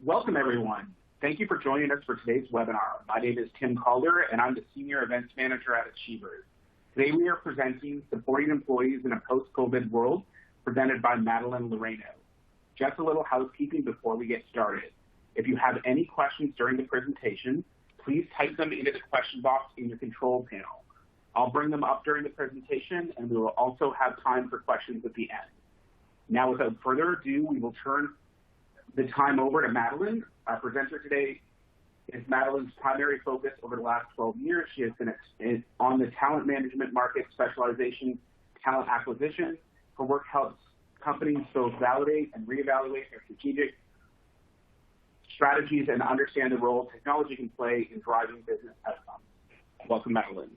Welcome, everyone. Thank you for joining us for today's webinar. My name is Tim Calder, and I'm the Senior Events Manager at Achievers. Today, we are presenting Supporting Employees in a Post-COVID World, presented by Madeline Loreno. Just a little housekeeping before we get started. If you have any questions during the presentation, please type them into the question box in your control panel. I'll bring them up during the presentation, and we will also have time for questions at the end. Now, without further ado, we will turn the time over to Madeline. Our presenter today is Madeline's primary focus over the last 12 years. She has been on the talent management market specialization, talent acquisition. Her work helps companies both validate and reevaluate their strategic strategies and understand the role technology can play in driving business outcomes. Welcome, Madeline.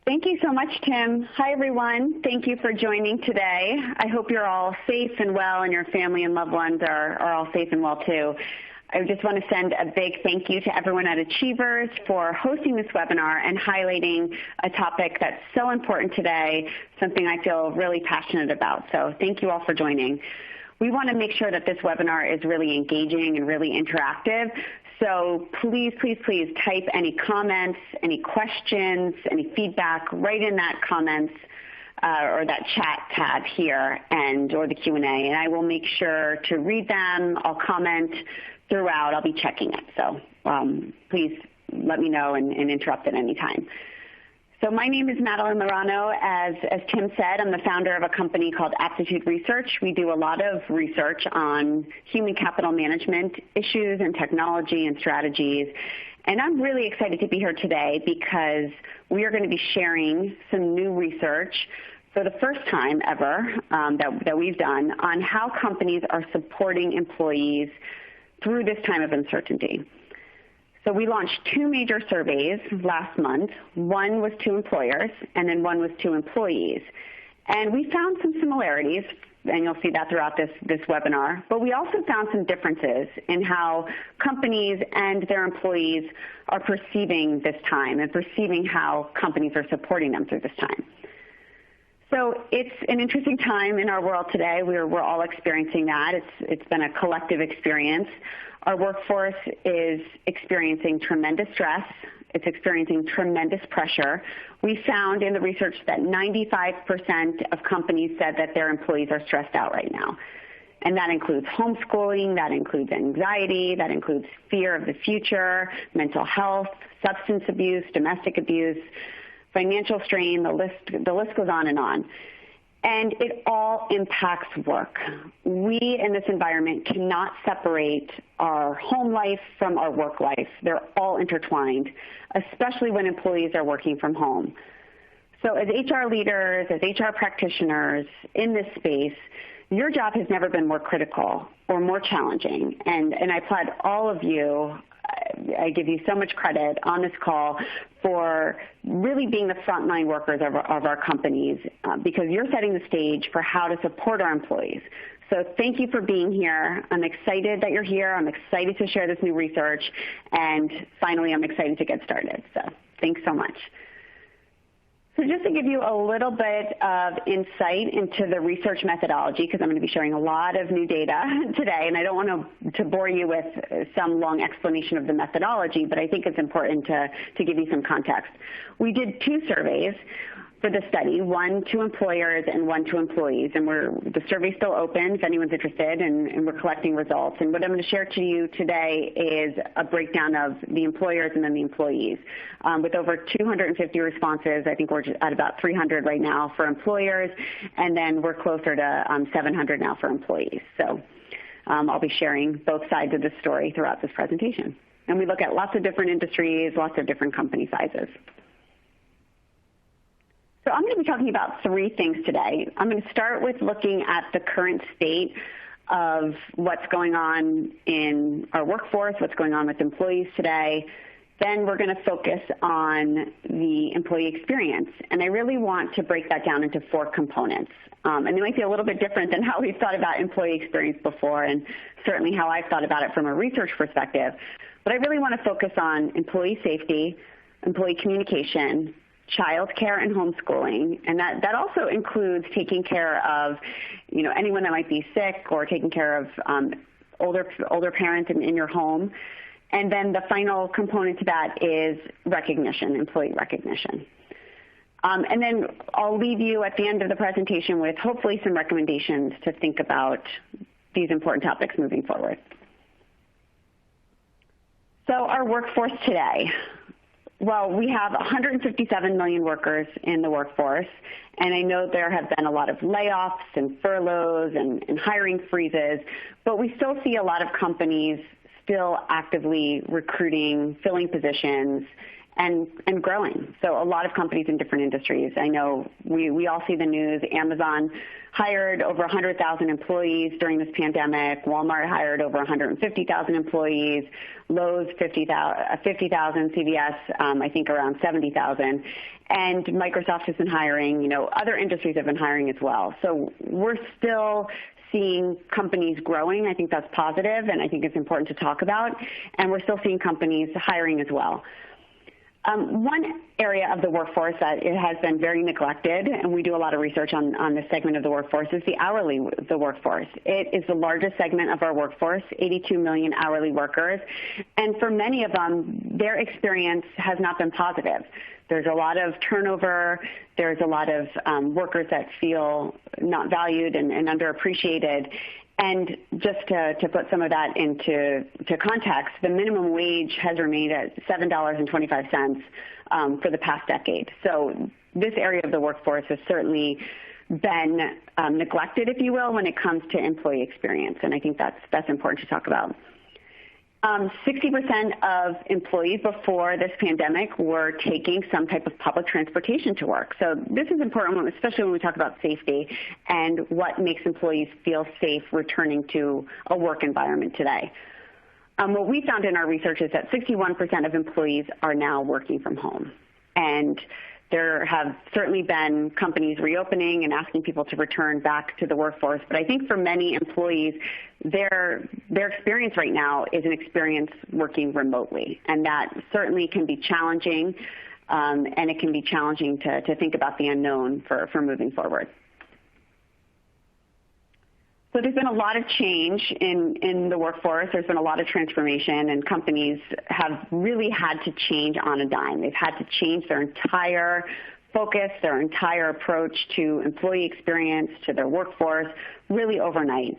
Thank you so much, Tim. Hi, everyone. Thank you for joining today. I hope you're all safe and well, and your family and loved ones are all safe and well, too. I just want to send a big thank you to everyone at Achievers for hosting this webinar and highlighting a topic that's so important today, something I feel really passionate about. So thank you all for joining. We want to make sure that this webinar is really engaging and really interactive. So please, please, please type any comments, any questions, any feedback right in that comments or that chat tab here or the Q&A, and I will make sure to read them. I'll comment throughout. I'll be checking it. So please let me know and interrupt at any time. So my name is Madeline Loreno. As Tim said, I'm the founder of a company called Aptitude Research. We do a lot of research on human capital management issues and technology and strategies. And I'm really excited to be here today because we are going to be sharing some new research for the first time ever that we've done on how companies are supporting employees through this time of uncertainty. So we launched two major surveys last month. One was to employers, and then one was to employees. And we found some similarities, and you'll see that throughout this webinar. But we also found some differences in how companies and their employees are perceiving this time and perceiving how companies are supporting them through this time. So it's an interesting time in our world today. We're all experiencing that. It's been a collective experience. Our workforce is experiencing tremendous stress. It's experiencing tremendous pressure. We found in the research that 95% of companies said that their employees are stressed out right now. And that includes homeschooling, that includes anxiety, that includes fear of the future, mental health, substance abuse, domestic abuse, financial strain, the list goes on. And it all impacts work. We in this environment cannot separate our home life from our work life. They're all intertwined, especially when employees are working from home. So as HR leaders, as HR practitioners in this space, your job has never been more critical or more challenging. And I applaud all of you. I give you so much credit on this call for really being the frontline workers of our companies because you're setting the stage for how to support our employees. So thank you for being here. I'm excited that you're here. I'm excited to share this new research. And finally, I'm excited to get started. So thanks so much. So just to give you a little bit of insight into the research methodology, because I'm going to be sharing a lot of new data today, and I don't want to bore you with some long explanation of the methodology, but I think it's important to give you some context. We did two surveys for the study, one to employers and one to employees. And the survey's still open if anyone's interested, and we're collecting results. And what I'm going to share to you today is a breakdown of the employers and then the employees. With over 250 responses, I think we're at about 300 right now for employers, and then we're closer to 700 now for employees. So I'll be sharing both sides of the story throughout this presentation. And we look at lots of different industries, lots of different company sizes. So I'm going to be talking about three things today. I'm going to start with looking at the current state of what's going on in our workforce, what's going on with employees today. Then we're going to focus on the employee experience. And I really want to break that down into four components. And they might be a little bit different than how we've thought about employee experience before, and certainly how I've thought about it from a research perspective. But I really want to focus on employee safety, employee communication, childcare and homeschooling, and that also includes taking care of, anyone that might be sick or taking care of older parents in your home. And then the final component to that is recognition, employee recognition. And then I'll leave you at the end of the presentation with hopefully some recommendations to think about these important topics moving forward. So our workforce today. Well, we have 157 million workers in the workforce, and I know there have been a lot of layoffs and furloughs and hiring freezes, but we still see a lot of companies still actively recruiting, filling positions, and growing. So a lot of companies in different industries. I know we all see the news. Amazon hired over 100,000 employees during this pandemic. Walmart hired over 150,000 employees. Lowe's 50,000. CVS, I think around 70,000. And Microsoft has been hiring. Other industries have been hiring as well. So we're still seeing companies growing. I think that's positive, and I think it's important to talk about. And we're still seeing companies hiring as well. One area of the workforce that it has been very neglected, and we do a lot of research on this segment of the workforce, is the workforce. It is the largest segment of our workforce, 82 million hourly workers, and for many of them, their experience has not been positive. There's a lot of turnover. There's a lot of workers that feel not valued and underappreciated. And just to put some of that into context, the minimum wage has remained at $7.25 for the past decade. So this area of the workforce has certainly been neglected, if you will, when it comes to employee experience, and I think that's important to talk about. 60% of employees before this pandemic were taking some type of public transportation to work. So this is important, especially when we talk about safety and what makes employees feel safe returning to a work environment today. What we found in our research is that 61% of employees are now working from home. And there have certainly been companies reopening and asking people to return back to the workforce. But I think for many employees, their experience right now is an experience working remotely. And that certainly can be challenging, and it can be challenging to think about the unknown for moving forward. So there's been a lot of change in the workforce. There's been a lot of transformation, and companies have really had to change on a dime. They've had to change their entire focus, their entire approach to employee experience, to their workforce, really overnight.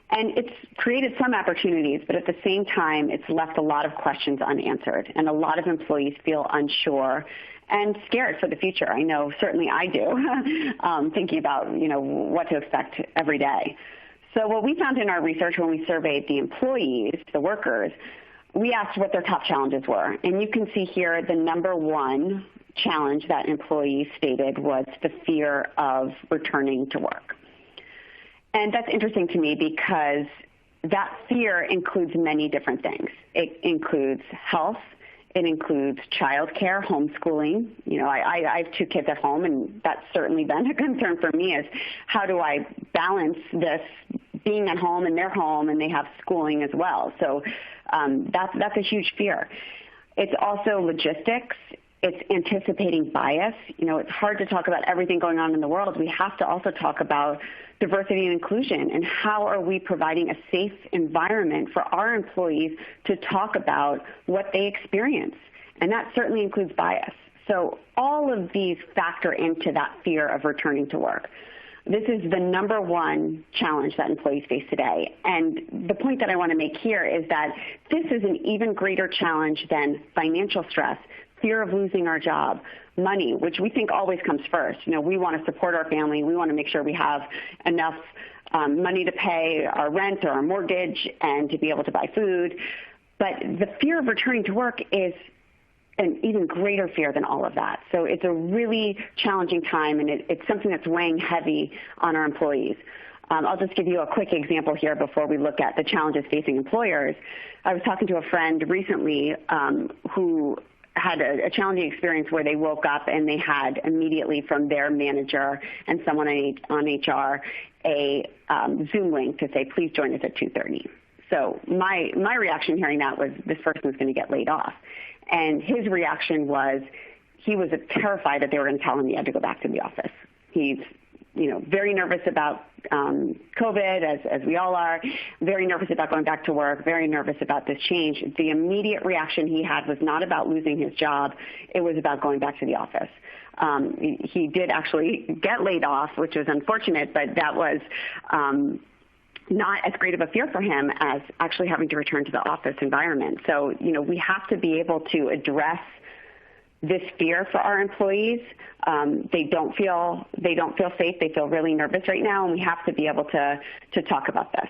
And it's created some opportunities, but at the same time, it's left a lot of questions unanswered, and a lot of employees feel unsure and scared for the future. I know certainly I do, thinking about what to expect every day. So what we found in our research when we surveyed the employees, the workers, we asked what their top challenges were. And you can see here the number one challenge that employees stated was the fear of returning to work. And that's interesting to me because that fear includes many different things. It includes health. It includes childcare, homeschooling. I have 2 kids at home, and that's certainly been a concern for me is how do I balance this being at home and they're home and they have schooling as well. So that's a huge fear. It's also logistics. It's anticipating bias. It's hard to talk about everything going on in the world. We have to also talk about diversity and inclusion and how are we providing a safe environment for our employees to talk about what they experience. And that certainly includes bias. So all of these factor into that fear of returning to work. This is the number one challenge that employees face today. And the point that I want to make here is that this is an even greater challenge than financial stress, fear of losing our job, money, which we think always comes first. We want to support our family. We want to make sure we have enough money to pay our rent or our mortgage and to be able to buy food. But the fear of returning to work is an even greater fear than all of that. So it's a really challenging time, and it's something that's weighing heavy on our employees. I'll just give you a quick example here before we look at the challenges facing employers. I was talking to a friend recently who had a challenging experience where they woke up and they had immediately from their manager and someone on HR a Zoom link to say, please join us at 2:30. So my reaction hearing that was this person was going to get laid off. And his reaction was he was terrified that they were going to tell him he had to go back to the office. He's very nervous about COVID, as we all are, very nervous about going back to work, very nervous about this change. The immediate reaction he had was not about losing his job. It was about going back to the office. He did actually get laid off, which was unfortunate, but that was not as great of a fear for him as actually having to return to the office environment. So, we have to be able to address this fear for our employees. They don't feel safe. They feel really nervous right now, and we have to be able to talk about this.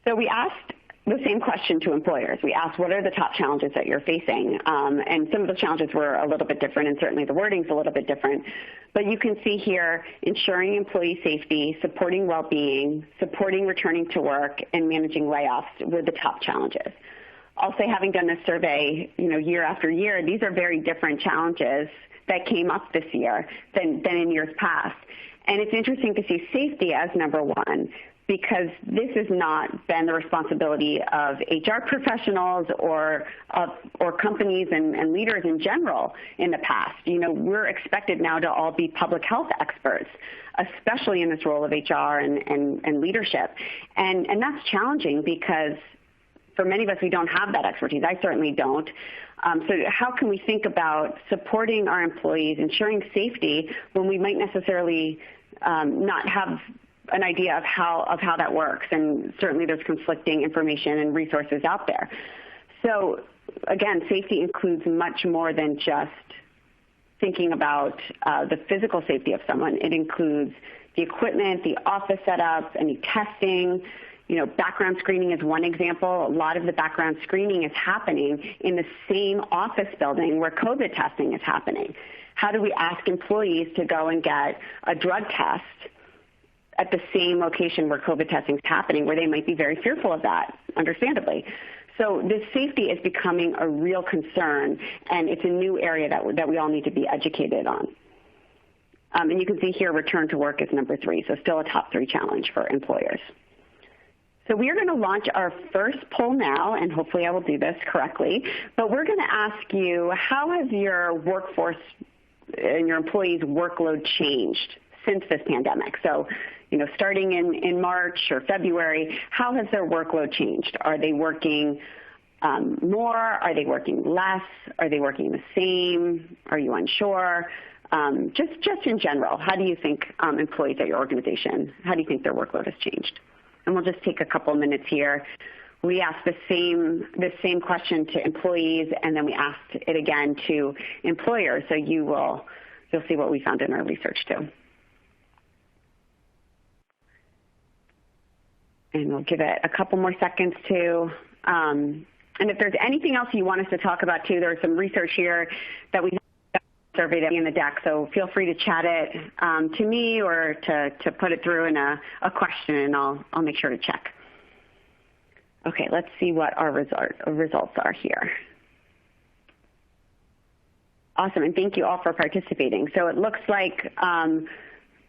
So we asked the same question to employers. We asked, what are the top challenges that you're facing? And some of the challenges were a little bit different, and certainly the wording's a little bit different. But you can see here, ensuring employee safety, supporting well-being, supporting returning to work, and managing layoffs were the top challenges. I'll say, having done this survey, year after year, these are very different challenges that came up this year than in years past. And it's interesting to see safety as number one, because this has not been the responsibility of HR professionals or companies and leaders in general in the past. We're expected now to all be public health experts, especially in this role of HR and leadership. And that's challenging because for many of us, we don't have that expertise. I certainly don't. So how can we think about supporting our employees, ensuring safety, when we might necessarily not have an idea of how that works? And certainly there's conflicting information and resources out there. So again, safety includes much more than just thinking about the physical safety of someone. It includes the equipment, the office setup, any testing. Background screening is one example. A lot of the background screening is happening in the same office building where COVID testing is happening. How do we ask employees to go and get a drug test at the same location where COVID testing is happening, where they might be very fearful of that, understandably? So this safety is becoming a real concern, and it's a new area that we all need to be educated on. And you can see here, return to work is number 3, so still a top 3 challenge for employers. So we are going to launch our first poll now, and hopefully I will do this correctly, but we're going to ask you, how has your workforce and your employees' workload changed since this pandemic? So, starting in March or February, how has their workload changed? Are they working more? Are they working less? Are they working the same? Are you unsure? Just in general, how do you think employees at your organization, how do you think their workload has changed? And we'll just take a couple minutes here. We asked the same question to employees, and then we asked it again to employers. So you'll see what we found in our research too. And we'll give it a couple more seconds too. And if there's anything else you want us to talk about too, there's some research here that we survey that in the deck, so feel free to chat it to me or to put it through in a question, and I'll make sure to check. Okay, let's see what our results are here. Awesome, and thank you all for participating. So it looks like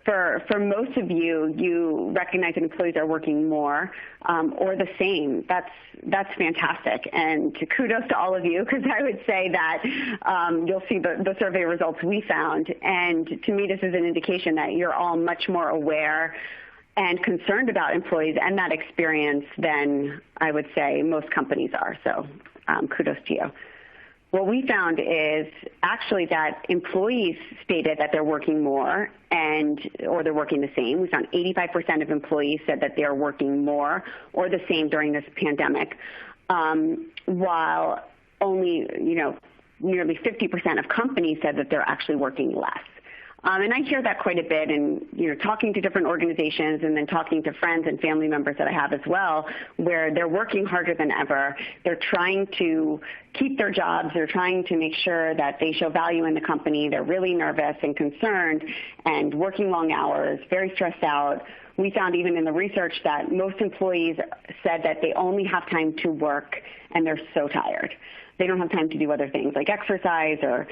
for most of you, you recognize that employees are working more or the same. That's fantastic, and kudos to all of you, because I would say that you'll see the survey results we found, and to me this is an indication that you're all much more aware and concerned about employees and that experience than I would say most companies are, so kudos to you. What we found is actually that employees stated that they're working more or they're working the same. We found 85% of employees said that they're working more or the same during this pandemic, while only, nearly 50% of companies said that they're actually working less. And I hear that quite a bit, and talking to different organizations and then talking to friends and family members that I have as well, where they're working harder than ever. They're trying to keep their jobs. They're trying to make sure that they show value in the company. They're really nervous and concerned and working long hours, very stressed out. We found even in the research that most employees said that they only have time to work and they're so tired. They don't have time to do other things like exercise or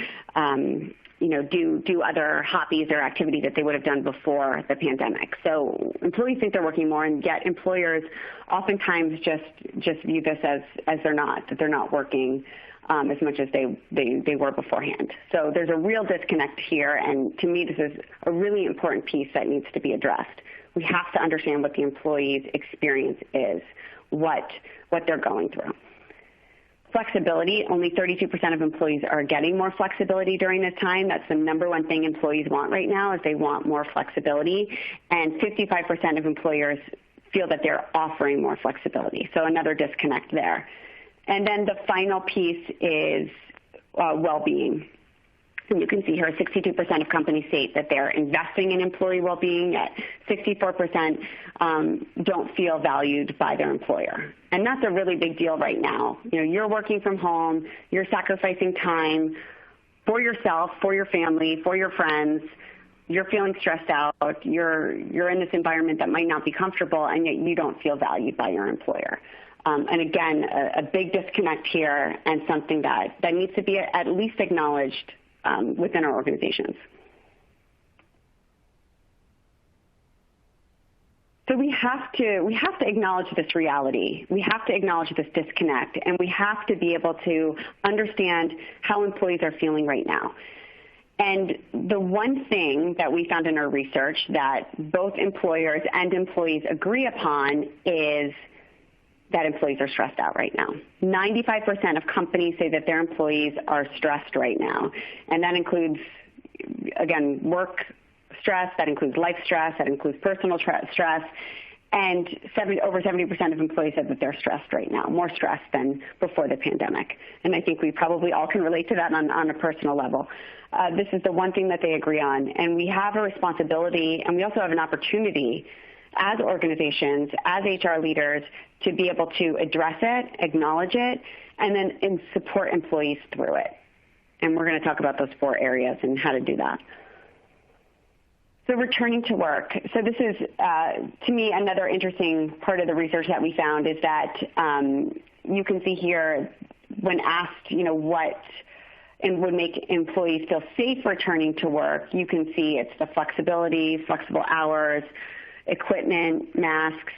do other hobbies or activities that they would have done before the pandemic. So employees think they're working more, and yet employers oftentimes just view this as they're not working as much as they were beforehand. So there's a real disconnect here, and to me this is a really important piece that needs to be addressed. We have to understand what the employee's experience is, what they're going through. Flexibility, only 32% of employees are getting more flexibility during this time. That's the number one thing employees want right now, is they want more flexibility. And 55% of employers feel that they're offering more flexibility. So another disconnect there. And then the final piece is well-being. And you can see here 62% of companies state that they're investing in employee well-being, yet 64% don't feel valued by their employer. And that's a really big deal right now. You're working from home, you're sacrificing time for yourself, for your family, for your friends. You're feeling stressed out. You're in this environment that might not be comfortable, and yet you don't feel valued by your employer. And again, a big disconnect here, and something that needs to be at least acknowledged within our organizations. So we have to acknowledge this reality. We have to acknowledge this disconnect, and we have to be able to understand how employees are feeling right now. And the one thing that we found in our research that both employers and employees agree upon is that employees are stressed out right now. 95% of companies say that their employees are stressed right now. And that includes, again, work stress, that includes life stress, that includes personal stress. And over 70% of employees said that they're stressed right now, more stressed than before the pandemic. And I think we probably all can relate to that on a personal level. This is the one thing that they agree on. And we have a responsibility, and we also have an opportunity as organizations, as HR leaders, to be able to address it, acknowledge it, and support employees through it. And we're going to talk about those 4 areas and how to do that. So returning to work. So this is, to me, another interesting part of the research that we found is that you can see here when asked, what and would make employees feel safe returning to work, you can see it's the flexibility, flexible hours, equipment, masks,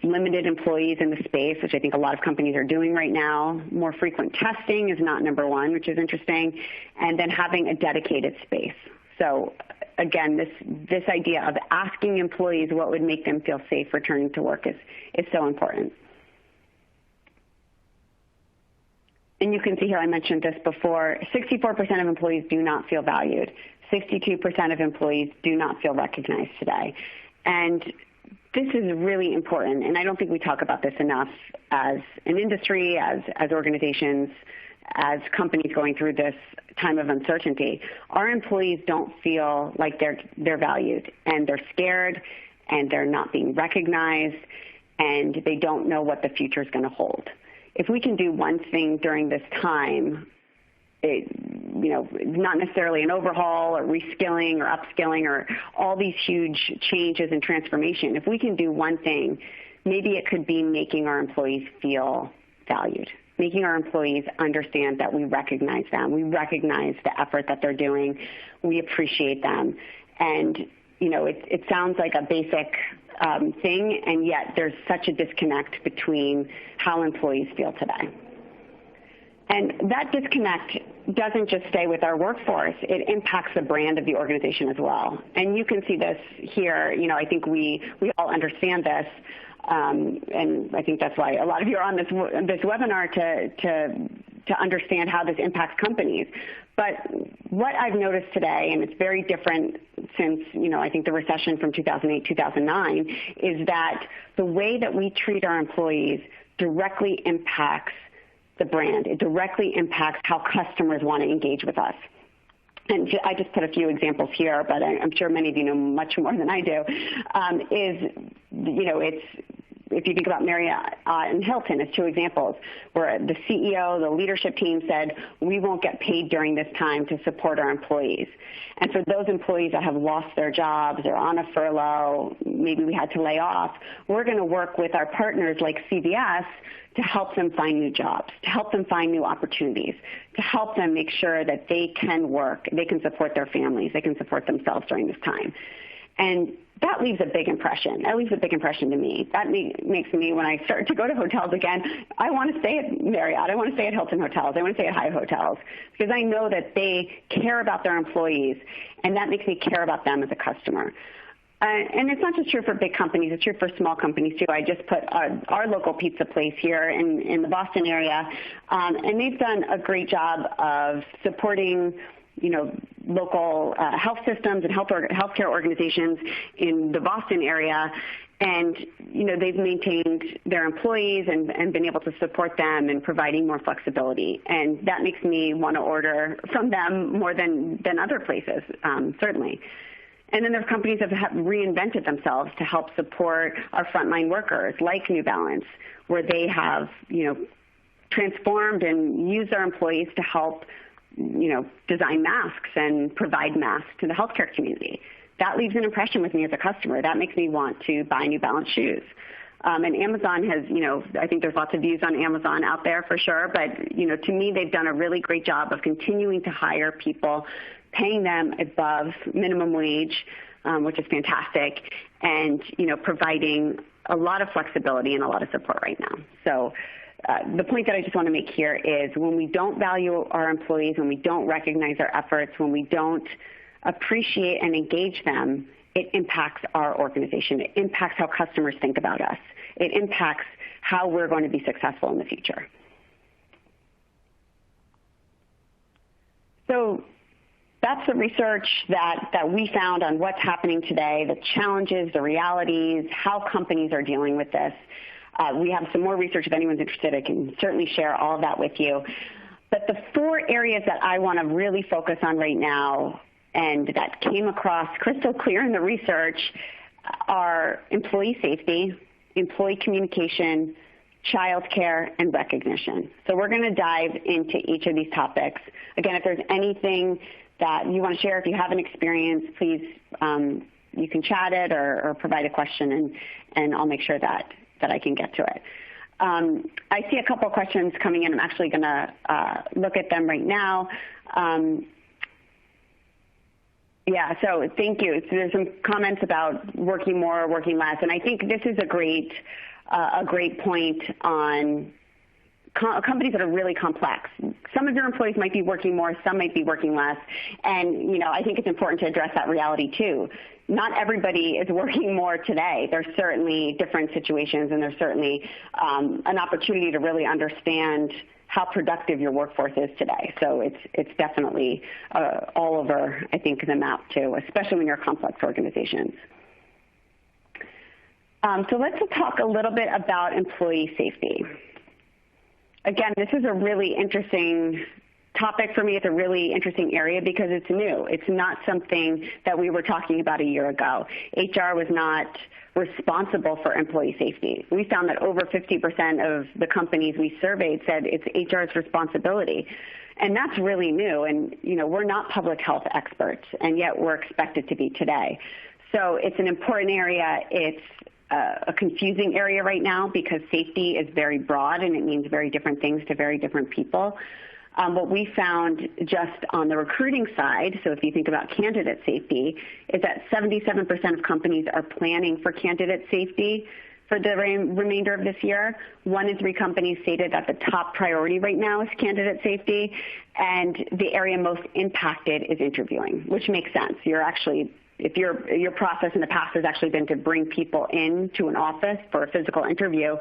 limited employees in the space, which I think a lot of companies are doing right now. More frequent testing is not number 1, which is interesting, and then having a dedicated space. So again, this idea of asking employees what would make them feel safe returning to work is so important. And you can see here, I mentioned this before, 64% of employees do not feel valued. 62% of employees do not feel recognized today. And this is really important, and I don't think we talk about this enough as an industry, as organizations, as companies going through this time of uncertainty. Our employees don't feel like they're valued, and they're scared, and they're not being recognized, and they don't know what the future is going to hold. If we can do one thing during this time, not necessarily an overhaul or reskilling or upskilling or all these huge changes and transformation. If we can do one thing, maybe it could be making our employees feel valued, making our employees understand that we recognize them. We recognize the effort that they're doing. We appreciate them. And, it sounds like a basic thing, and yet there's such a disconnect between how employees feel today. And that disconnect doesn't just stay with our workforce. It impacts the brand of the organization as well. And you can see this here. I think we all understand this. And I think that's why a lot of you are on this webinar to understand how this impacts companies. But what I've noticed today, and it's very different since, I think the recession from 2008, 2009, is that the way that we treat our employees directly impacts the brand. It directly impacts how customers want to engage with us. And I just put a few examples here, but I'm sure many of you know much more than I do, it's if you think about Marriott and Hilton as two examples, where the CEO, the leadership team said, we won't get paid during this time to support our employees. And for those employees that have lost their jobs or on a furlough, maybe we had to lay off, we're going to work with our partners like CVS to help them find new jobs, to help them find new opportunities, to help them make sure that they can work, they can support their families, they can support themselves during this time. And that leaves a big impression. That leaves a big impression to me. That makes me, when I start to go to hotels again, I want to stay at Marriott. I want to stay at Hilton hotels. I want to stay at Hyatt hotels because I know that they care about their employees, and that makes me care about them as a customer. And it's not just true for big companies. It's true for small companies, too. I just put our local pizza place here in the Boston area, and they've done a great job of supporting local health systems and healthcare organizations in the Boston area. And, they've maintained their employees and been able to support them and providing more flexibility. And that makes me want to order from them more than other places, certainly. And then there's companies that have reinvented themselves to help support our frontline workers, like New Balance, where they have, transformed and used their employees to help design masks and provide masks to the healthcare community. That leaves an impression with me as a customer. That makes me want to buy New Balance shoes. And Amazon has, I think there's lots of views on Amazon out there for sure, but, to me, they've done a really great job of continuing to hire people, paying them above minimum wage, which is fantastic, and, providing a lot of flexibility and a lot of support right now. So the point that I just want to make here is when we don't value our employees, when we don't recognize their efforts, when we don't appreciate and engage them, it impacts our organization. It impacts how customers think about us. It impacts how we're going to be successful in the future. So that's the research that we found on what's happening today, the challenges, the realities, how companies are dealing with this. We have some more research. If anyone's interested, I can certainly share all of that with you. But the four areas that I want to really focus on right now and that came across crystal clear in the research are employee safety, employee communication, childcare, and recognition. So we're going to dive into each of these topics. Again, if there's anything that you want to share, if you have an experience, please, you can chat it or provide a question, and I'll make sure that I can get to it. I see a couple questions coming in. I'm actually going to look at them right now. Yeah, so thank you. So there's some comments about working more or working less, and I think this is a great point on companies that are really complex. Some of your employees might be working more, some might be working less, and I think it's important to address that reality too. Not everybody is working more today. There's certainly different situations, and there's certainly an opportunity to really understand how productive your workforce is today. So it's definitely all over, I think, the map too, especially when you're complex organizations. So let's talk a little bit about employee safety. Again, this is a really interesting topic for me. It's a really interesting area because it's new. It's not something that we were talking about a year ago. HR was not responsible for employee safety. We found that over 50% of the companies we surveyed said it's HR's responsibility. And that's really new. And, we're not public health experts, and yet we're expected to be today. So it's an important area. It's a confusing area right now because safety is very broad and it means very different things to very different people. What we found just on the recruiting side, so if you think about candidate safety, is that 77% of companies are planning for candidate safety for the remainder of this year. 1 in 3 companies stated that the top priority right now is candidate safety, and the area most impacted is interviewing, which makes sense. If your process in the past has actually been to bring people into an office for a physical interview,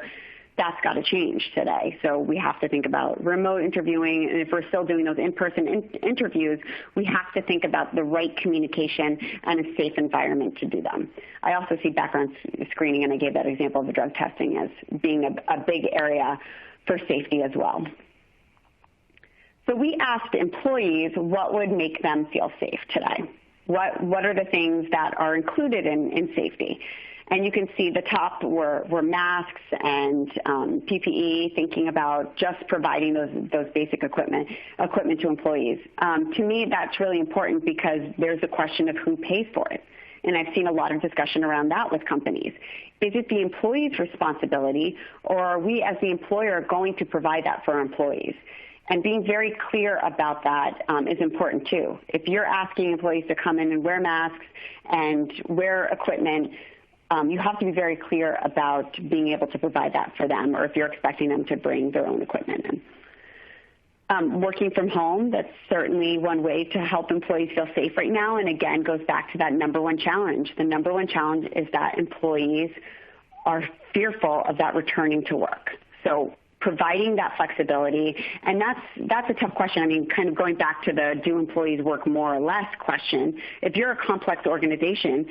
that's got to change today. So we have to think about remote interviewing, and if we're still doing those in-person interviews, we have to think about the right communication and a safe environment to do them. I also see background screening, and I gave that example of the drug testing as being a big area for safety as well. So we asked employees what would make them feel safe today. What are the things that are included in safety? And you can see the top were masks and PPE, thinking about just providing those basic equipment to employees. To me, that's really important because there's a question of who pays for it. And I've seen a lot of discussion around that with companies. Is it the employee's responsibility, or are we as the employer going to provide that for our employees? And being very clear about that is important too. If you're asking employees to come in and wear masks and wear equipment, you have to be very clear about being able to provide that for them, or if you're expecting them to bring their own equipment in. Working from home, that's certainly one way to help employees feel safe right now, and again, goes back to that number one challenge. The number one challenge is that employees are fearful of that returning to work. So providing that flexibility, and that's a tough question. I mean, kind of going back to the do employees work more or less question, if you're a complex organization,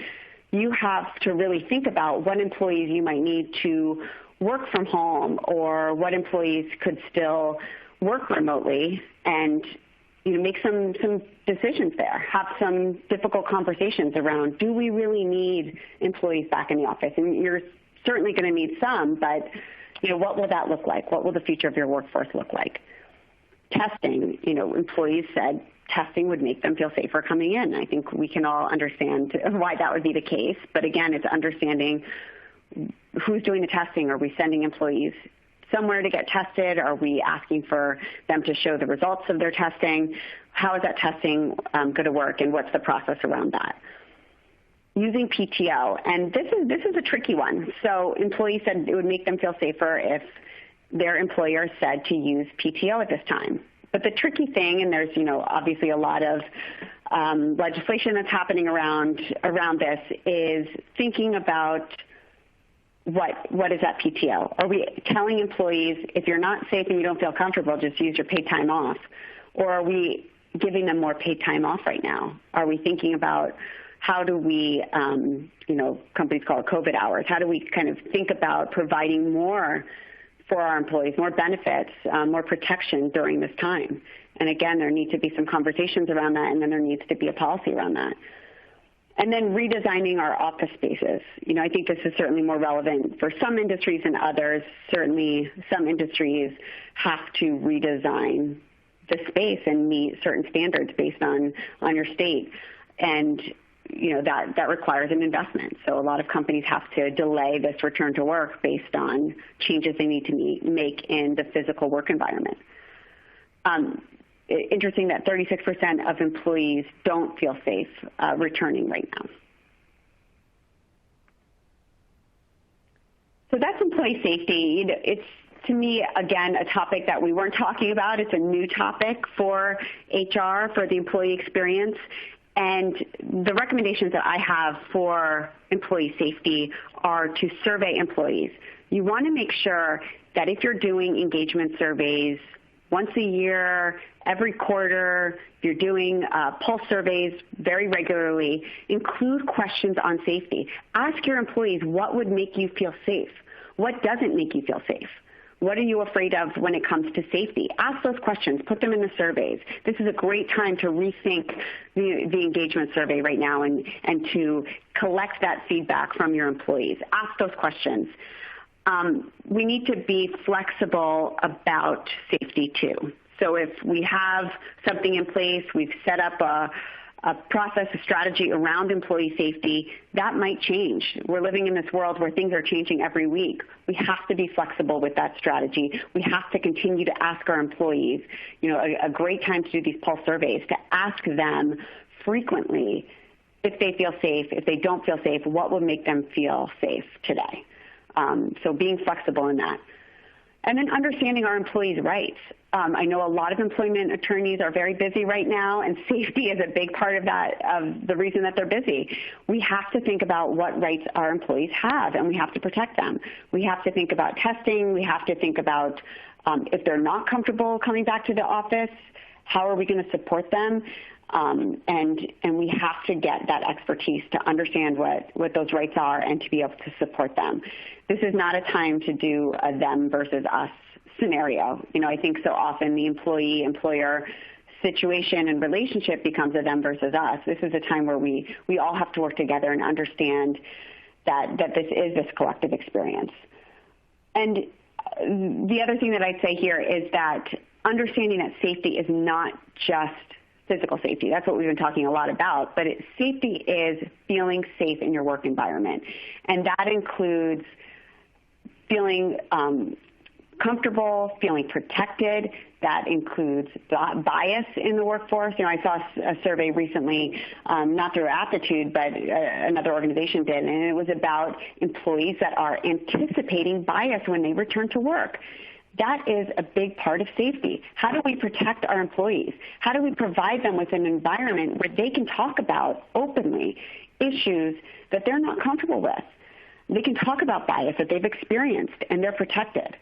you have to really think about what employees you might need to work from home, or what employees could still work remotely, and make some decisions there. Have some difficult conversations around, do we really need employees back in the office? And you're certainly going to need some, but what will that look like? What will the future of your workforce look like? Testing, employees said testing would make them feel safer coming in. I think we can all understand why that would be the case, but again, it's understanding who's doing the testing. Are we sending employees somewhere to get tested? Are we asking for them to show the results of their testing? How is that testing going to work, and what's the process around that? Using PTO, and this is a tricky one. So employees said it would make them feel safer if their employer said to use PTO at this time. But the tricky thing, and there's obviously a lot of legislation that's happening around this, is thinking about what is that PTO? Are we telling employees, if you're not safe and you don't feel comfortable, just use your paid time off? Or are we giving them more paid time off right now? Are we thinking about how do we, companies call it COVID hours, how do we kind of think about providing more for our employees, more benefits, more protection during this time? And again, there need to be some conversations around that, and then there needs to be a policy around that. And then redesigning our office spaces. I think this is certainly more relevant for some industries than others. Certainly some industries have to redesign the space and meet certain standards based on your state. And that requires an investment. So a lot of companies have to delay this return to work based on changes they need to make in the physical work environment. Interesting that 36% of employees don't feel safe returning right now. So that's employee safety. It's, to me, again, a topic that we weren't talking about. It's a new topic for HR, for the employee experience. And the recommendations that I have for employee safety are to survey employees. You want to make sure that if you're doing engagement surveys once a year, every quarter, if you're doing pulse surveys very regularly, include questions on safety. Ask your employees what would make you feel safe. What doesn't make you feel safe? What are you afraid of when it comes to safety? Ask those questions. Put them in the surveys. This is a great time to rethink the engagement survey right now and to collect that feedback from your employees. Ask those questions. We need to be flexible about safety too. So if we have something in place, we've set up a process, a strategy around employee safety, that might change. We're living in this world where things are changing every week. We have to be flexible with that strategy. We have to continue to ask our employees, a great time to do these pulse surveys, to ask them frequently if they feel safe, if they don't feel safe, what would make them feel safe today? So being flexible in that. And then understanding our employees' rights. I know a lot of employment attorneys are very busy right now, and safety is a big part of that, of the reason that they're busy. We have to think about what rights our employees have, and we have to protect them. We have to think about testing. We have to think about if they're not comfortable coming back to the office, how are we going to support them? And we have to get that expertise to understand what those rights are and to be able to support them. This is not a time to do a them versus us scenario. I think so often the employee-employer situation and relationship becomes a them versus us. This is a time where we all have to work together and understand that this is this collective experience. And the other thing that I'd say here is that understanding that safety is not just physical safety. That's what we've been talking a lot about, but safety is feeling safe in your work environment. And that includes feeling comfortable, feeling protected. That includes bias in the workforce. I saw a survey recently, not through Aptitude, but another organization did, and it was about employees that are anticipating bias when they return to work. That is a big part of safety. How do we protect our employees? How do we provide them with an environment where they can talk about openly issues that they're not comfortable with? They can talk about bias that they've experienced, and they're protected.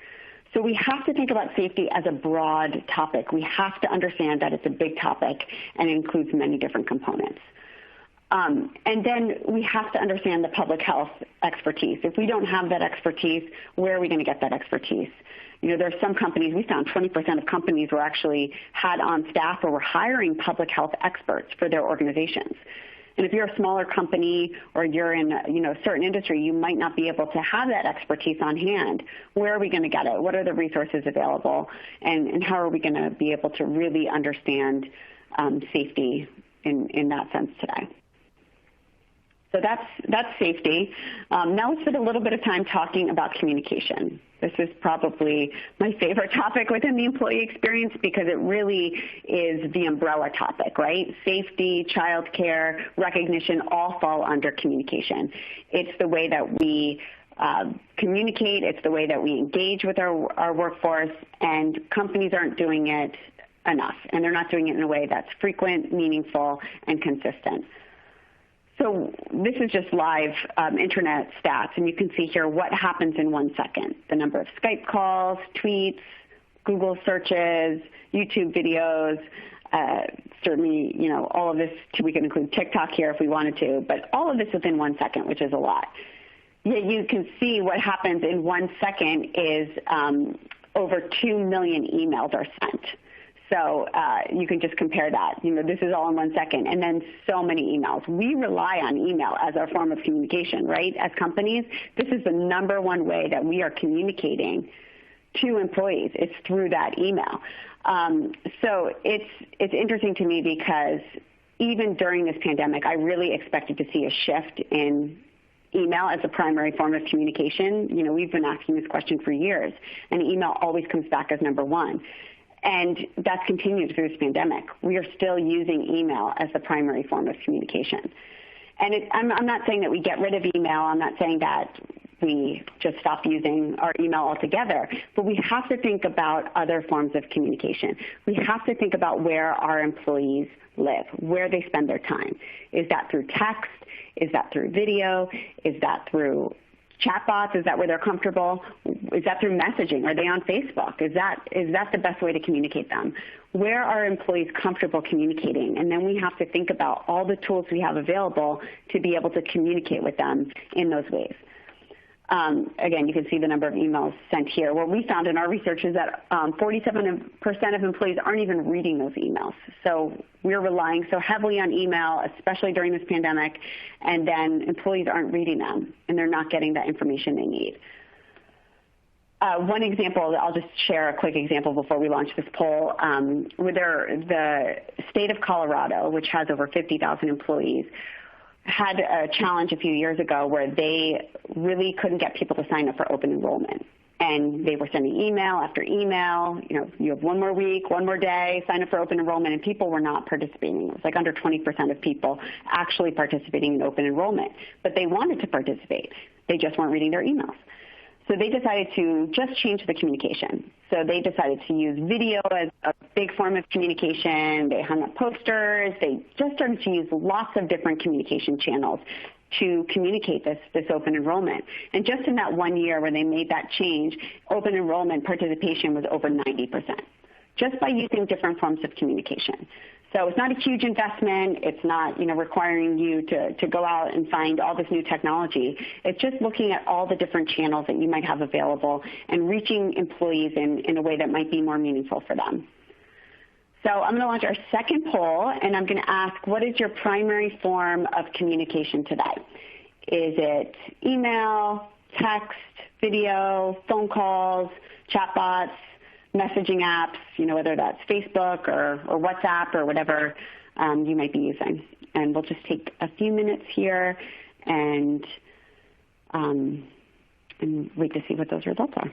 So we have to think about safety as a broad topic. We have to understand that it's a big topic and it includes many different components. And then we have to understand the public health expertise. If we don't have that expertise, where are we going to get that expertise? There's some companies, we found 20% of companies were actually had on staff or were hiring public health experts for their organizations. And if you're a smaller company or you're in a certain industry, you might not be able to have that expertise on hand. Where are we going to get it? What are the resources available? And how are we going to be able to really understand safety in that sense today? So that's safety. Now let's spend a little bit of time talking about communication. This is probably my favorite topic within the employee experience because it really is the umbrella topic, right? Safety, childcare, recognition all fall under communication. It's the way that we communicate. It's the way that we engage with our workforce, and companies aren't doing it enough, and they're not doing it in a way that's frequent, meaningful, and consistent. So this is just live internet stats, and you can see here what happens in 1 second. The number of Skype calls, tweets, Google searches, YouTube videos, certainly, all of this, we can include TikTok here if we wanted to, but all of this within 1 second, which is a lot. Yet you can see what happens in 1 second is over 2 million emails are sent. So you can just compare that. This is all in 1 second, and then so many emails. We rely on email as our form of communication, right? As companies, this is the number one way that we are communicating to employees. It's through that email. So it's interesting to me because even during this pandemic, I really expected to see a shift in email as a primary form of communication. We've been asking this question for years, and email always comes back as number one. And that's continued through this pandemic. We are still using email as the primary form of communication. And I'm not saying that we get rid of email. I'm not saying that we just stop using our email altogether. But we have to think about other forms of communication. We have to think about where our employees live, where they spend their time. Is that through text? Is that through video? Is that through chatbots? Is that where they're comfortable? Is that through messaging? Are they on Facebook? Is that the best way to communicate them? Where are employees comfortable communicating? And then we have to think about all the tools we have available to be able to communicate with them in those ways. Again, you can see the number of emails sent here. What we found in our research is that 47% of employees aren't even reading those emails. So we're relying so heavily on email, especially during this pandemic, and then employees aren't reading them, and they're not getting the information they need. One example, I'll just share a quick example before we launch this poll. The state of Colorado, which has over 50,000 employees, had a challenge a few years ago where they really couldn't get people to sign up for open enrollment. And they were sending email after email, you have one more week, one more day, sign up for open enrollment, and people were not participating. It was like under 20% of people actually participating in open enrollment. But they wanted to participate. They just weren't reading their emails. So they decided to just change the communication. So they decided to use video as a big form of communication. They hung up posters. They just started to use lots of different communication channels to communicate this open enrollment. And just in that 1 year where they made that change, open enrollment participation was over 90%, just by using different forms of communication. So it's not a huge investment. It's not, requiring you to go out and find all this new technology. It's just looking at all the different channels that you might have available and reaching employees in a way that might be more meaningful for them. So I'm going to launch our second poll, and I'm going to ask, what is your primary form of communication today? Is it email, text, video, phone calls, chatbots, messaging apps, whether that's Facebook or WhatsApp or whatever you might be using? And we'll just take a few minutes here and wait to see what those results are.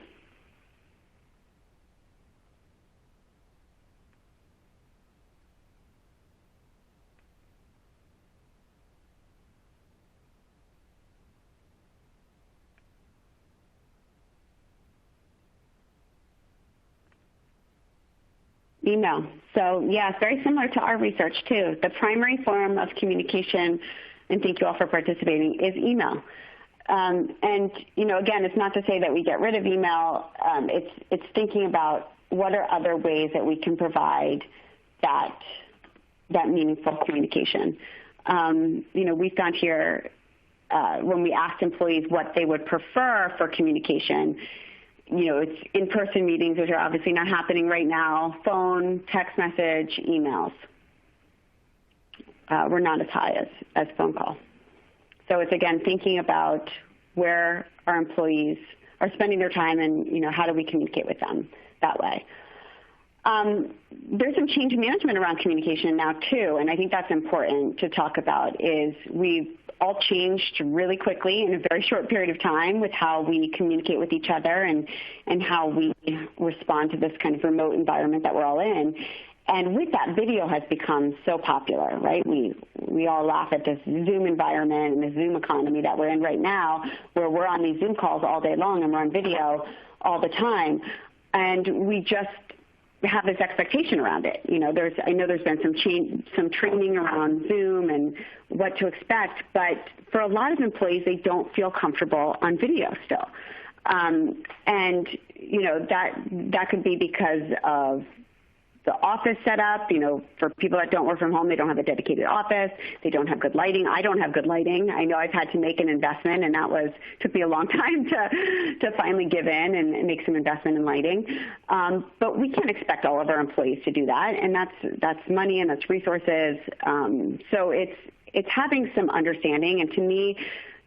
Email. So yeah, it's very similar to our research too. The primary form of communication, and thank you all for participating, is email. And again, it's not to say that we get rid of email. It's thinking about what are other ways that we can provide that meaningful communication. We found here when we asked employees what they would prefer for communication, it's in-person meetings, which are obviously not happening right now, phone, text message, emails. We're not as high as phone call. So it's, again, thinking about where our employees are spending their time and, how do we communicate with them that way. There's some change management around communication now, too, and I think that's important to talk about. Is we've all changed really quickly in a very short period of time with how we communicate with each other and how we respond to this kind of remote environment that we're all in. And with that, video has become so popular, right? We all laugh at this Zoom environment and the Zoom economy that we're in right now, where we're on these Zoom calls all day long and we're on video all the time. And we just have this expectation around it. I know there's been some training around Zoom and what to expect, but for a lot of employees, they don't feel comfortable on video still. And that could be because of the office setup. For people that don't work from home, they don't have a dedicated office. They don't have good lighting. I don't have good lighting. I know I've had to make an investment, and took me a long time to finally give in and make some investment in lighting. But we can't expect all of our employees to do that, and that's money and that's resources. So it's having some understanding. And to me,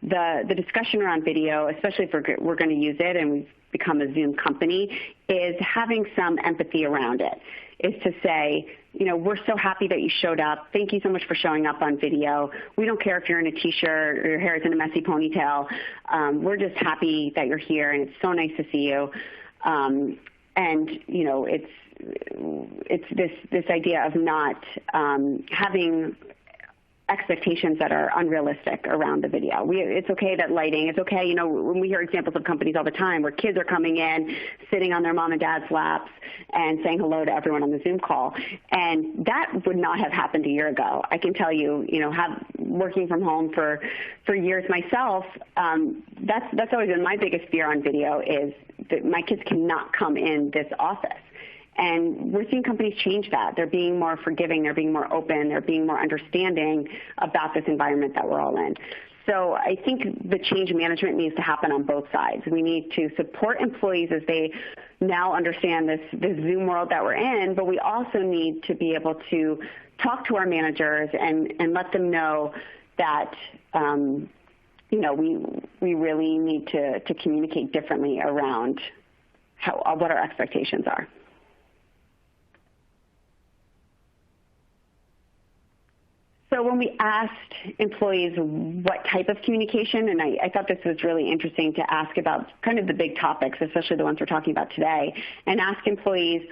the discussion around video, especially if we're going to use it and we've become a Zoom company, is having some empathy around it. Is to say, we're so happy that you showed up. Thank you so much for showing up on video. We don't care if you're in a T-shirt or your hair is in a messy ponytail. We're just happy that you're here, and it's so nice to see you. It's this idea of not having expectations that are unrealistic around the video. It's okay that lighting, it's okay, when we hear examples of companies all the time where kids are coming in, sitting on their mom and dad's laps and saying hello to everyone on the Zoom call. And that would not have happened a year ago. I can tell you, working from home for years myself, that's always been my biggest fear on video, is that my kids cannot come in this office. And we're seeing companies change that. They're being more forgiving. They're being more open. They're being more understanding about this environment that we're all in. So I think the change management needs to happen on both sides. We need to support employees as they now understand this Zoom world that we're in, but we also need to be able to talk to our managers and let them know that we really need to communicate differently around what our expectations are. So when we asked employees what type of communication, and I thought this was really interesting to ask about kind of the big topics, especially the ones we're talking about today, and ask employees,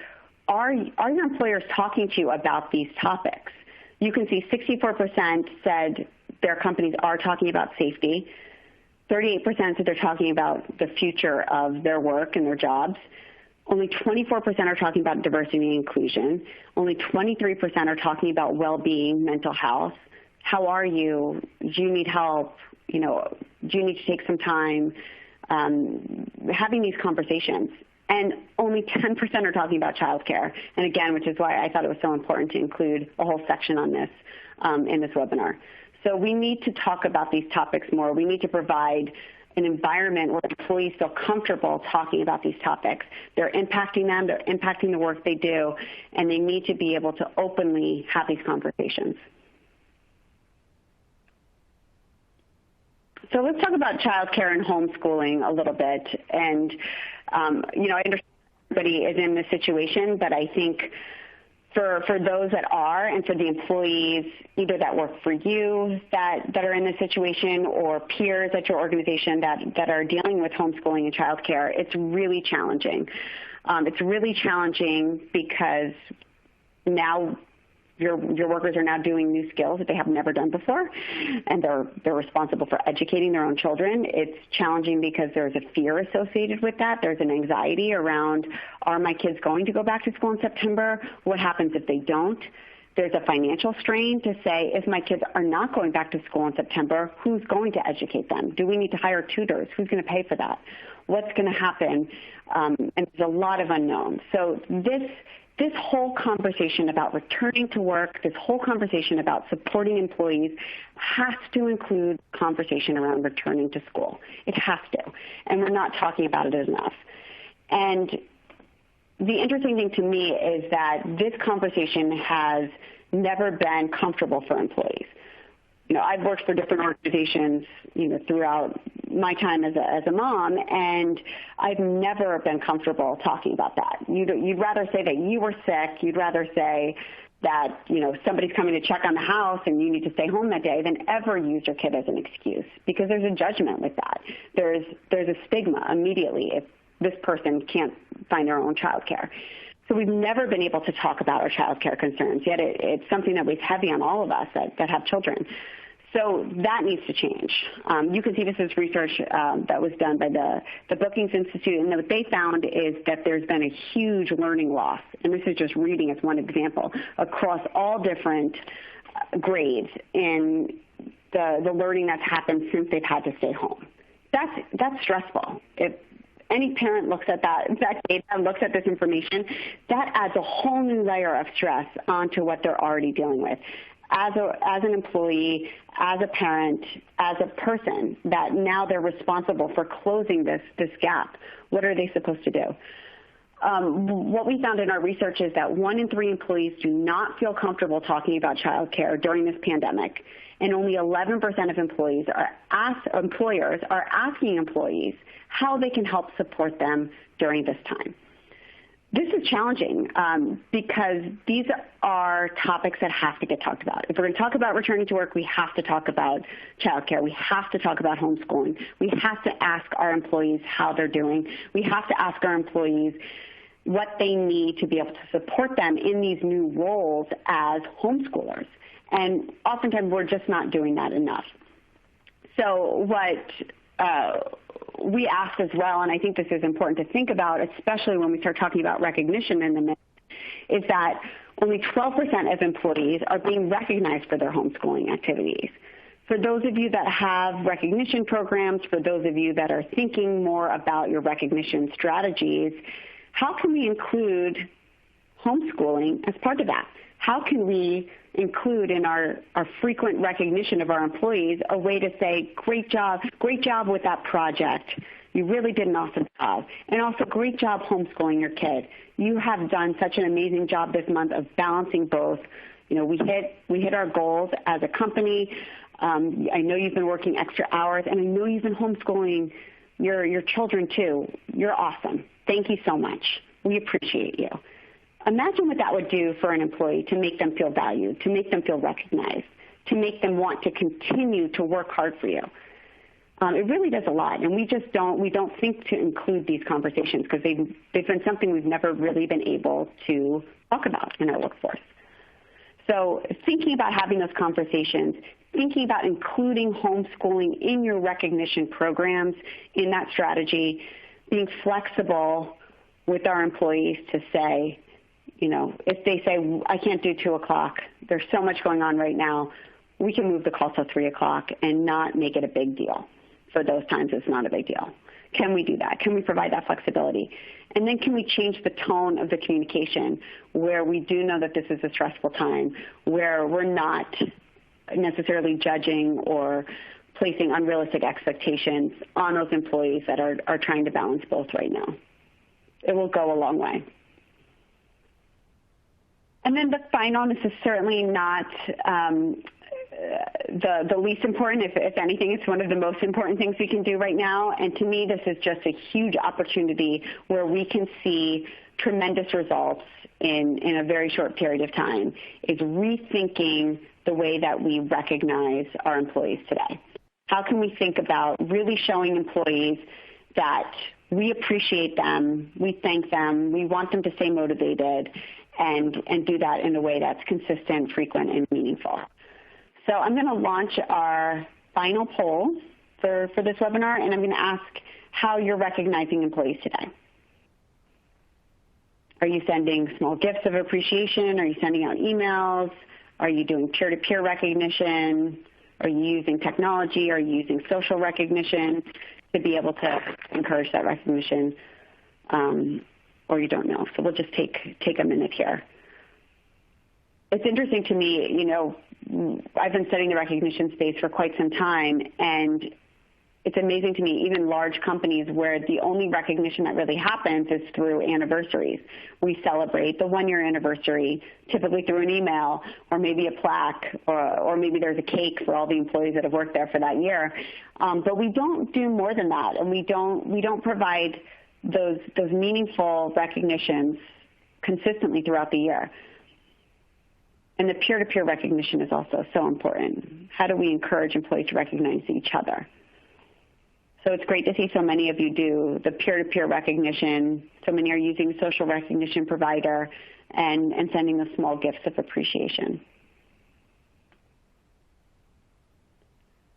are your employers talking to you about these topics? You can see 64% said their companies are talking about safety. 38% said they're talking about the future of their work and their jobs. Only 24% are talking about diversity and inclusion. Only 23% are talking about well-being, mental health. How are you? Do you need help? Do you need to take some time? Having these conversations. And only 10% are talking about childcare. And again, which is why I thought it was so important to include a whole section on this in this webinar. So we need to talk about these topics more. We need to provide an environment where employees feel comfortable talking about these topics. They're impacting them, they're impacting the work they do, and they need to be able to openly have these conversations. So let's talk about childcare and homeschooling a little bit. And, I understand everybody is in this situation, but I think for those that are, and for the employees either that work for you that are in this situation, or peers at your organization that are dealing with homeschooling and childcare, it's really challenging. It's really challenging because now your workers are now doing new skills that they have never done before, and they're responsible for educating their own children. It's challenging because there's a fear associated with that. There's an anxiety around, are my kids going to go back to school in September? What happens if they don't? There's a financial strain to say, if my kids are not going back to school in September, who's going to educate them? Do we need to hire tutors? Who's going to pay for that? What's going to happen? And there's a lot of unknowns. So this whole conversation about returning to work, this whole conversation about supporting employees has to include conversation around returning to school. It has to. And we're not talking about it enough. And the interesting thing to me is that this conversation has never been comfortable for employees. I've worked for different organizations, throughout my time as a mom, and I've never been comfortable talking about that. You'd rather say that you were sick. You'd rather say that, somebody's coming to check on the house and you need to stay home that day than ever use your kid as an excuse, because there's a judgment with that. There's a stigma immediately if this person can't find their own childcare. So we've never been able to talk about our childcare concerns, yet it's something that weighs heavy on all of us that have children. So that needs to change. You can see this is research that was done by the Brookings Institute, and what they found is that there's been a huge learning loss, and this is just reading as one example, across all different grades in the learning that's happened since they've had to stay home. That's stressful. If any parent looks at that data, looks at this information, that adds a whole new layer of stress onto what they're already dealing with. As an employee, as a parent, as a person, that now they're responsible for closing this gap. What are they supposed to do? What we found in our research is that 1 in 3 employees do not feel comfortable talking about childcare during this pandemic, and only 11% of employers are asking employees how they can help support them during this time. This is challenging because these are topics that have to get talked about. If we're going to talk about returning to work, we have to talk about childcare. We have to talk about homeschooling. We have to ask our employees how they're doing. We have to ask our employees what they need to be able to support them in these new roles as homeschoolers. And oftentimes we're just not doing that enough. So what we asked as well, and I think this is important to think about, especially when we start talking about recognition in the midst, is that only 12% of employees are being recognized for their homeschooling activities. For those of you that have recognition programs, for those of you that are thinking more about your recognition strategies, how can we include homeschooling as part of that? How can we include in our frequent recognition of our employees a way to say, great job with that project. You really did an awesome job. And also, great job homeschooling your kid. You have done such an amazing job this month of balancing both. We hit our goals as a company. I know you've been working extra hours, and I know you've been homeschooling your children too. You're awesome. Thank you so much. We appreciate you. Imagine what that would do for an employee to make them feel valued, to make them feel recognized, to make them want to continue to work hard for you. It really does a lot, and we don't think to include these conversations because they've been something we've never really been able to talk about in our workforce. So thinking about having those conversations, thinking about including homeschooling in your recognition programs, in that strategy, being flexible with our employees to say, if they say, I can't do 2 o'clock, there's so much going on right now, we can move the call till 3 o'clock and not make it a big deal. For those times, it's not a big deal. Can we do that? Can we provide that flexibility? And then can we change the tone of the communication where we do know that this is a stressful time, where we're not necessarily judging or placing unrealistic expectations on those employees that are trying to balance both right now. It will go a long way. And then the final, this is certainly not the least important. If anything, it's one of the most important things we can do right now. And to me, this is just a huge opportunity where we can see tremendous results in a very short period of time, is rethinking the way that we recognize our employees today. How can we think about really showing employees that we appreciate them, we thank them, we want them to stay motivated, and do that in a way that's consistent, frequent, and meaningful. So I'm going to launch our final poll for this webinar, and I'm going to ask how you're recognizing employees today. Are you sending small gifts of appreciation? Are you sending out emails? Are you doing peer-to-peer recognition? Are you using technology? Are you using social recognition to be able to encourage that recognition? Or you don't know. So we'll just take a minute here. It's interesting to me, I've been studying the recognition space for quite some time, and it's amazing to me, even large companies where the only recognition that really happens is through anniversaries. We celebrate the one-year anniversary, typically through an email or maybe a plaque, or maybe there's a cake for all the employees that have worked there for that year. But we don't do more than that, and we don't provide those meaningful recognitions consistently throughout the year. And the peer-to-peer recognition is also so important. How do we encourage employees to recognize each other? So it's great to see so many of you do the peer-to-peer recognition. So many are using a social recognition provider and sending the small gifts of appreciation.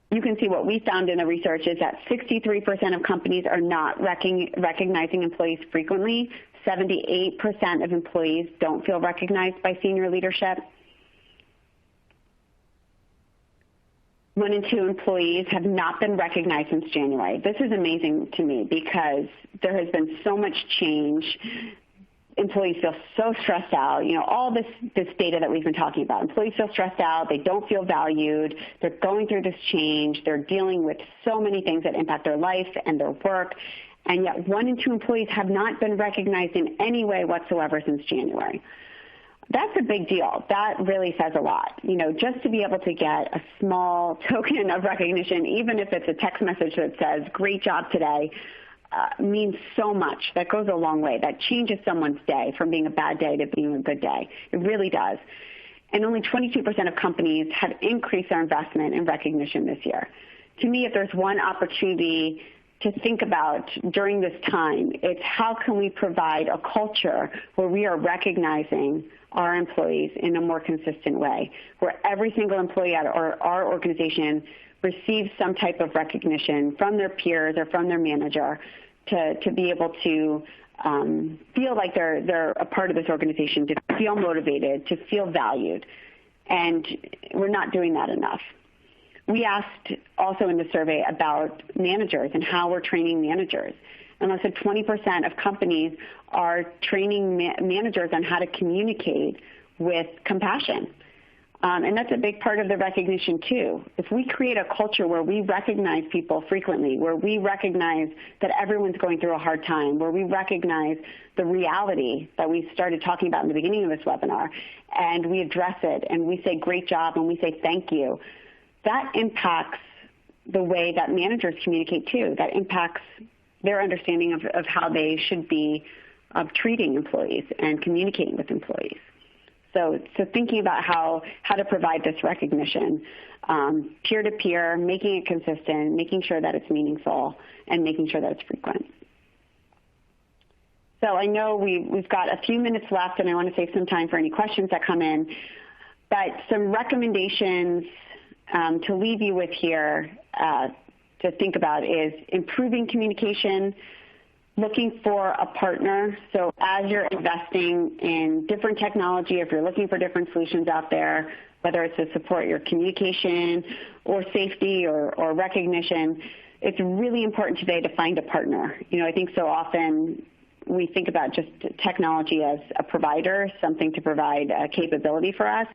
You can see what we found in the research is that 63% of companies are not recognizing employees frequently. 78% of employees don't feel recognized by senior leadership. 1 in 2 employees have not been recognized since January. This is amazing to me because there has been so much change. Employees feel so stressed out. All this data that we've been talking about. Employees feel stressed out. They don't feel valued. They're going through this change. They're dealing with so many things that impact their life and their work. And yet 1 in 2 employees have not been recognized in any way whatsoever since January. That's a big deal. That really says a lot. Just to be able to get a small token of recognition, even if it's a text message that says, "Great job today," means so much. That goes a long way. That changes someone's day from being a bad day to being a good day. It really does. And only 22% of companies have increased their investment in recognition this year. To me, if there's one opportunity to think about during this time, it's how can we provide a culture where we are recognizing our employees in a more consistent way, where every single employee at our organization receives some type of recognition from their peers or from their manager to be able to feel like they're a part of this organization, to feel motivated, to feel valued. And we're not doing that enough. We asked also in the survey about managers and how we're training managers. And less than 20% of companies are training managers on how to communicate with compassion. And that's a big part of the recognition too. If we create a culture where we recognize people frequently, where we recognize that everyone's going through a hard time, where we recognize the reality that we started talking about in the beginning of this webinar, and we address it, and we say great job, and we say thank you, that impacts the way that managers communicate too. That impacts their understanding of how they should be treating employees and communicating with employees. So thinking about how to provide this recognition, peer-to-peer, making it consistent, making sure that it's meaningful, and making sure that it's frequent. So I know we've got a few minutes left, and I want to save some time for any questions that come in. But some recommendations to leave you with here to think about is improving communication, looking for a partner. So as you're investing in different technology, if you're looking for different solutions out there, whether it's to support your communication or safety or recognition, it's really important today to find a partner. I think so often we think about just technology as a provider, something to provide a capability for us.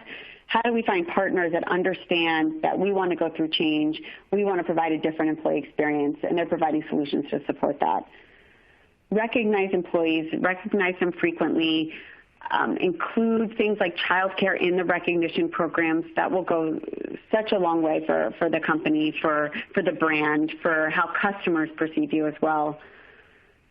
How do we find partners that understand that we want to go through change, we want to provide a different employee experience, and they're providing solutions to support that? Recognize employees, recognize them frequently, include things like childcare in the recognition programs. That will go such a long way for the company, for the brand, for how customers perceive you as well.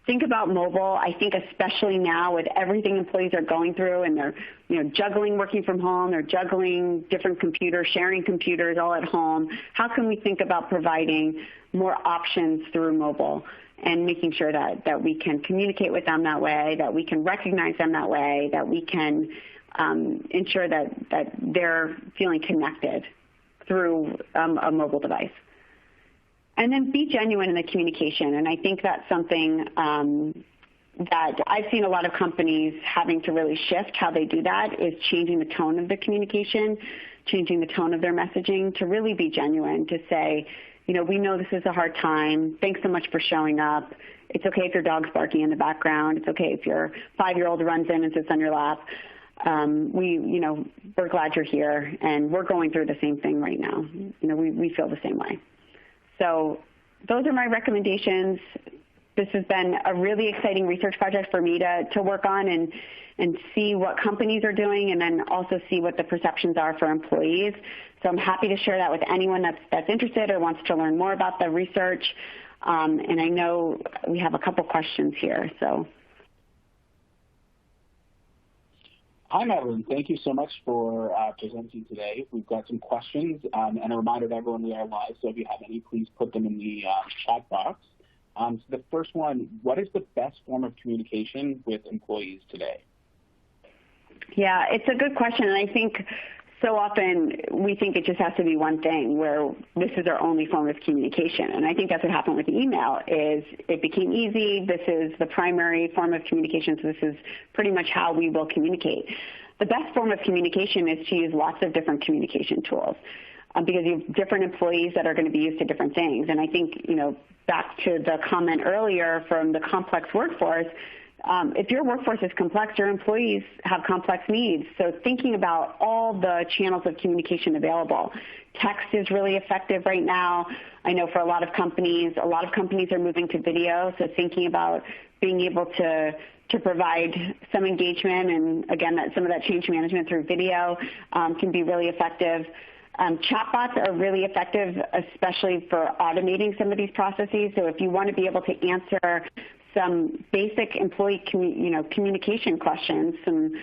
Think about mobile. I think especially now with everything employees are going through, and they're juggling working from home, they're juggling different computers, sharing computers all at home. How can we think about providing more options through mobile and making sure that we can communicate with them that way, that we can recognize them that way, that we can ensure that they're feeling connected through a mobile device. And then be genuine in the communication. And I think that's something that I've seen a lot of companies having to really shift how they do that, is changing the tone of the communication, changing the tone of their messaging to really be genuine, to say, we know this is a hard time. Thanks so much for showing up. It's okay if your dog's barking in the background. It's okay if your 5-year-old runs in and sits on your lap. We're glad you're here, and we're going through the same thing right now. We feel the same way. So those are my recommendations. This has been a really exciting research project for me to work on and see what companies are doing, and then also see what the perceptions are for employees. So I'm happy to share that with anyone that's interested or wants to learn more about the research. And I know we have a couple questions here. So. Hi, Madeline. Thank you so much for presenting today. We've got some questions, and a reminder to everyone we are live, so if you have any, please put them in the chat box. So the first one, what is the best form of communication with employees today? Yeah, it's a good question, and I think so often we think it just has to be one thing, where this is our only form of communication. And I think that's what happened with email, is it became easy. This is the primary form of communication, so this is pretty much how we will communicate. The best form of communication is to use lots of different communication tools, because you have different employees that are going to be used to different things. And I think, back to the comment earlier from the complex workforce, if your workforce is complex, your employees have complex needs. So thinking about all the channels of communication available. Text is really effective right now. I know for a lot of companies are moving to video. So thinking about being able to provide some engagement, and again, some of that change management through video can be really effective. Chatbots are really effective, especially for automating some of these processes. So if you want to be able to answer some basic employee communication questions some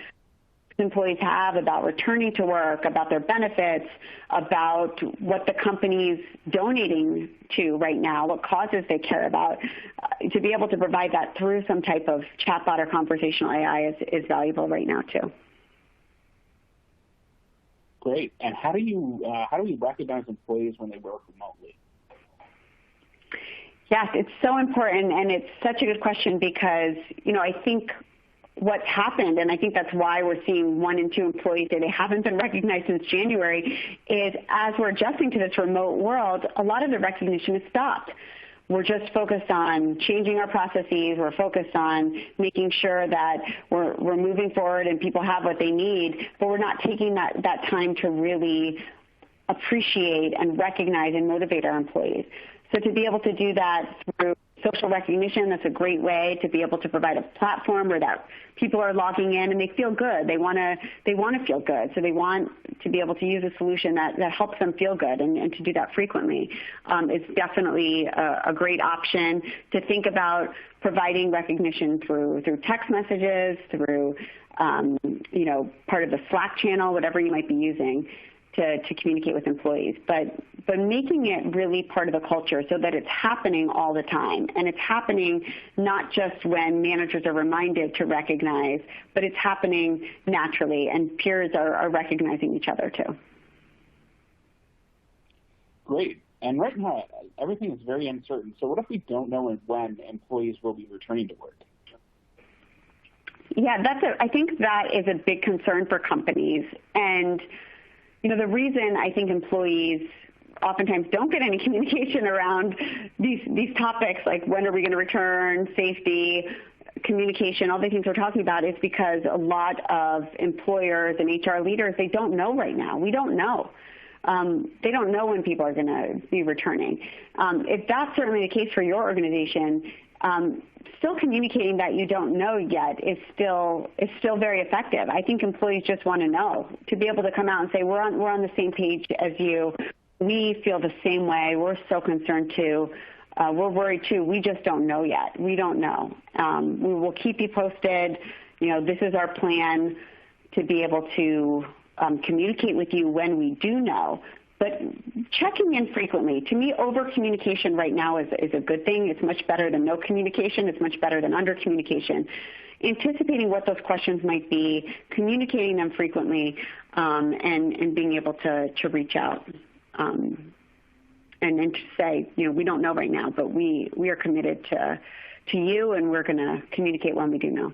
employees have about returning to work, about their benefits, about what the company's donating to right now, what causes they care about, to be able to provide that through some type of chatbot or conversational AI is valuable right now too. Great. And how do we recognize employees when they work remotely? Yes, it's so important, and it's such a good question because, I think what's happened, and I think that's why we're seeing 1 in 2 employees say they haven't been recognized since January, is as we're adjusting to this remote world, a lot of the recognition has stopped. We're just focused on changing our processes. We're focused on making sure that we're moving forward and people have what they need, but we're not taking that time to really appreciate and recognize and motivate our employees. So to be able to do that through social recognition, that's a great way to be able to provide a platform where that people are logging in and they feel good. They want to feel good. So they want to be able to use a solution that helps them feel good, and to do that frequently is definitely a great option. To think about providing recognition through text messages, through part of the Slack channel, whatever you might be using to communicate with employees, but making it really part of the culture so that it's happening all the time. And it's happening not just when managers are reminded to recognize, but it's happening naturally, and peers are recognizing each other too. Great. And right now, everything is very uncertain. So what if we don't know when employees will be returning to work? Yeah, I think that is a big concern for companies. And the reason I think employees oftentimes don't get any communication around these topics, like when are we going to return, safety, communication, all the things we're talking about, is because a lot of employers and HR leaders, they don't know right now. We don't know. They don't know when people are going to be returning. If that's certainly the case for your organization, still communicating that you don't know yet is still very effective. I think employees just want to know, to be able to come out and say, we're on the same page as you. We feel the same way. We're so concerned too. We're worried too. We just don't know yet. We don't know. We will keep you posted. This is our plan to be able to communicate with you when we do know. But checking in frequently, to me, over-communication right now is a good thing. It's much better than no communication. It's much better than under-communication. Anticipating what those questions might be, communicating them frequently, and being able to reach out and to say, we don't know right now, but we are committed to you, and we're going to communicate when we do know.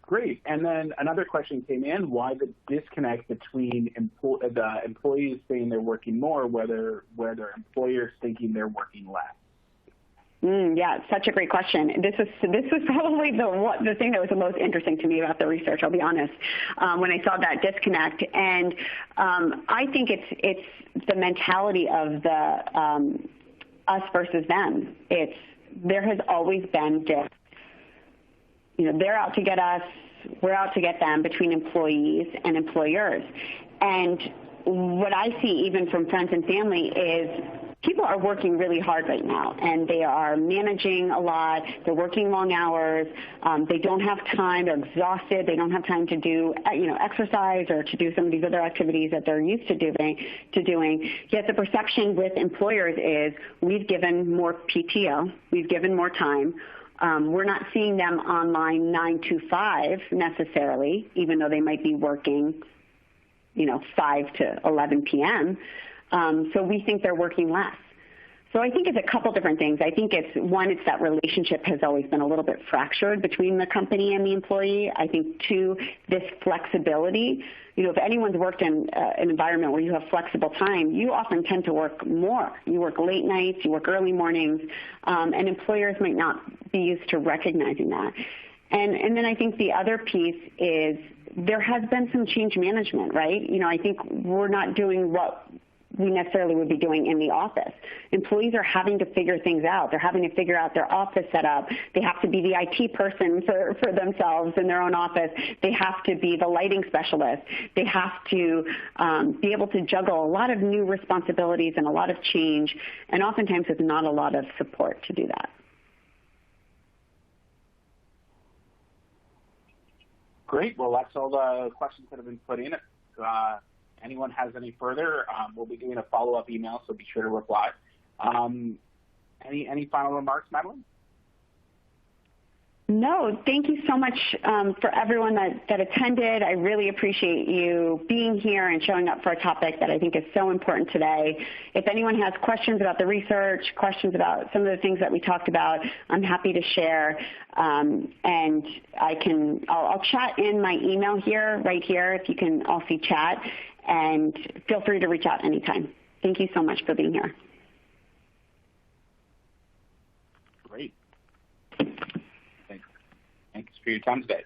Great. And then another question came in: why the disconnect between the employees saying they're working more, whether their employers thinking they're working less? Yeah, such a great question. This was probably the thing that was the most interesting to me about the research, I'll be honest, when I saw that disconnect. And I think it's the mentality of the us versus them. There has always been this, they're out to get us, we're out to get them, between employees and employers. And what I see even from friends and family is people are working really hard right now, and they are managing a lot. They're working long hours. They don't have time. They're exhausted. They don't have time to do, exercise or to do some of these other activities that they're used to doing. Yet the perception with employers is we've given more PTO. We've given more time. We're not seeing them online 9 to 5 necessarily, even though they might be working, 5 to 11 p.m. So we think they're working less. So I think it's a couple different things. I think it's that relationship has always been a little bit fractured between the company and the employee. I think, two, this flexibility. If anyone's worked in an environment where you have flexible time, you often tend to work more. You work late nights, you work early mornings, and employers might not be used to recognizing that. And then I think the other piece is there has been some change management, right? I think we're not doing what we necessarily would be doing in the office. Employees are having to figure things out. They're having to figure out their office setup. They have to be the IT person for themselves in their own office. They have to be the lighting specialist. They have to be able to juggle a lot of new responsibilities and a lot of change, and oftentimes with not a lot of support to do that. Great. Well, that's all the questions that have been put in. Anyone has any further, we'll be doing a follow-up email, so be sure to reply. Any final remarks, Madeline? No, thank you so much for everyone that attended. I really appreciate you being here and showing up for a topic that I think is so important today. If anyone has questions about the research, questions about some of the things that we talked about, I'm happy to share. And I'll chat in my email here, right here, if you can all see chat. And feel free to reach out anytime. Thank you so much for being here. Great. Thanks for your time today.